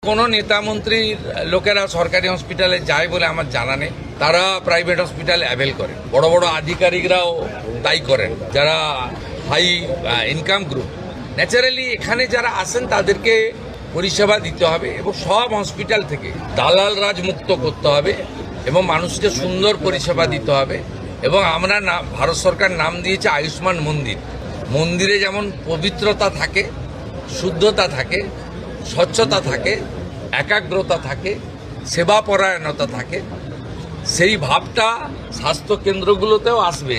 কোনো নেতা মন্ত্রীর লোকেরা সরকারি হসপিটালে যায় বলে আমার জানা নেই। তারা প্রাইভেট হসপিটাল অ্যাভেল করেন, বড় বড় আধিকারিকরাও তাই করেন, যারা হাই ইনকাম গ্রুপ। ন্যাচারালি এখানে যারা আসেন তাদেরকে পরিষেবা দিতে হবে এবং সব হসপিটাল থেকে দালাল রাজ মুক্ত করতে হবে এবং মানুষকে সুন্দর পরিষেবা দিতে হবে। এবং আমরা ভারত সরকার নাম দিয়েছে আয়ুষ্মান মন্দির। মন্দিরে যেমন পবিত্রতা থাকে, শুদ্ধতা থাকে, স্বচ্ছতা থাকে, একাগ্রতা থাকে, সেবাপরায়ণতা থাকে, সেই ভাবটা স্বাস্থ্য কেন্দ্রগুলোতেও আসবে।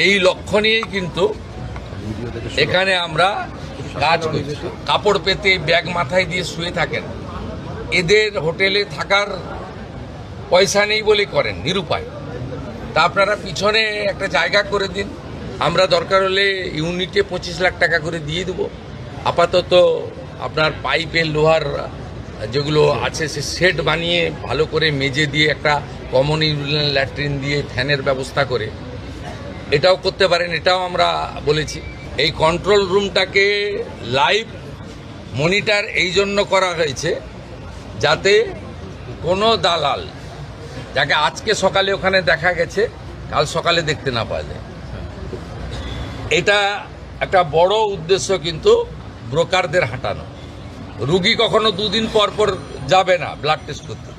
এই লক্ষ্য নিয়েই কিন্তু এখানে আমরা কাজ করছি। কাপড় পেতে ব্যাগ মাথায় দিয়ে শুয়ে থাকেন, এদের হোটেলে থাকার পয়সা নেই বলে করেন, নিরুপায়। তা আপনারা পিছনে একটা জায়গা করে দিন, আমরা দরকার হলে ইউনিটে 25 লাখ টাকা করে দিয়ে দেবো। আপাতত আপনার পাইপের লোহার যেগুলো আছে সে সেট বানিয়ে ভালো করে মেজে দিয়ে একটা কমন ইউরিনাল ল্যাট্রিন দিয়ে ফ্যানের ব্যবস্থা করে এটাও করতে পারেন, এটাও আমরা বলেছি। এই কন্ট্রোল রুমটাকে লাইভ মনিটর এই জন্য করা হয়েছে যাতে কোনো দালাল, যাকে আজকে সকালে ওখানে দেখা গেছে, কাল সকালে দেখতে না পাওয়া যায়। এটা একটা বড় উদ্দেশ্য কিন্তু ব্রোকারদের হাঁটানো। রুগী কখনো 2 দিন পর পর যাবে না ব্লাড টেস্ট করতে,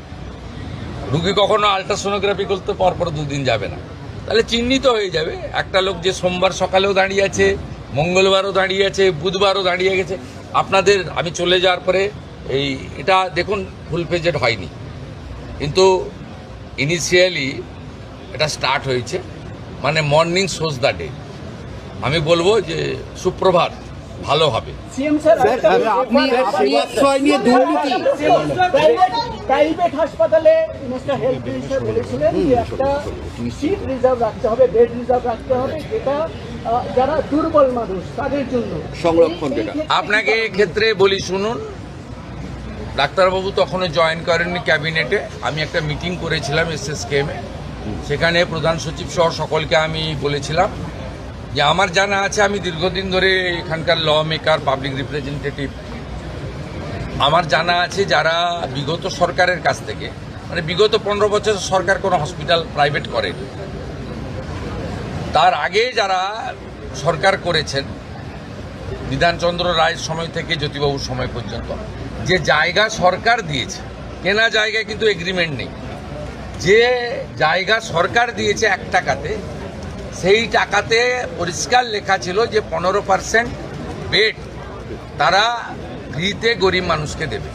রুগী কখনো আলট্রাসোনোগ্রাফি করতে পর পর 2 দিন যাবে না। তাহলে চিহ্নিত হয়ে যাবে একটা লোক যে সোমবার সকালেও দাঁড়িয়ে আছে, মঙ্গলবারও দাঁড়িয়ে আছে, বুধবারও দাঁড়িয়ে গেছে। আপনাদের আমি চলে যাওয়ার পরে এটা দেখুন ফুল পেজেড হয়নি, কিন্তু ইনিশিয়ালি এটা স্টার্ট হয়েছে, মানে মর্নিং শোজ দ্য ডে। আমি বলবো যে সুপ্রভাত, ভালো হবে। প্রাইভেট হাসপাতালে হেলথ মিনিস্টার বলেছিলেন যে একটা সিট রিজার্ভ রাখতে হবে, বেড রিজার্ভ রাখতে হবে, যেটা যারা দুর্বল মানুষ তাদের জন্য সংরক্ষণ। আপনাকে ক্ষেত্রে বলি শুনুন, ডাক্তারবাবু তখনও জয়েন করেননি ক্যাবিনেটে। আমি একটা মিটিং করেছিলাম SSKM-এ, সেখানে প্রধান সচিব সহ সকলকে আমি বলেছিলাম যে আমার জানা আছে, আমি দীর্ঘদিন ধরে এখানকার ল মেকার, পাবলিক রিপ্রেজেন্টেটিভ, আমার জানা আছে যারা বিগত সরকারের কাছ থেকে, মানে বিগত 15 বছর সরকার কোনো হসপিটাল প্রাইভেট করেনি, তার আগে যারা সরকার করেছেন বিধানচন্দ্র রায়ের সময় থেকে জ্যোতিবাবুর সময় পর্যন্ত, যে জায়গা সরকার দিয়েছে, কেনা জায়গায় কিন্তু এগ্রিমেন্ট নেই, যে জায়গা সরকার দিয়েছে 1 টাকাতে, সেই টাকাতে পরিষ্কার লেখা ছিল যে 15% বেড তারা ফ্রিতে গরিব মানুষকে দেবে।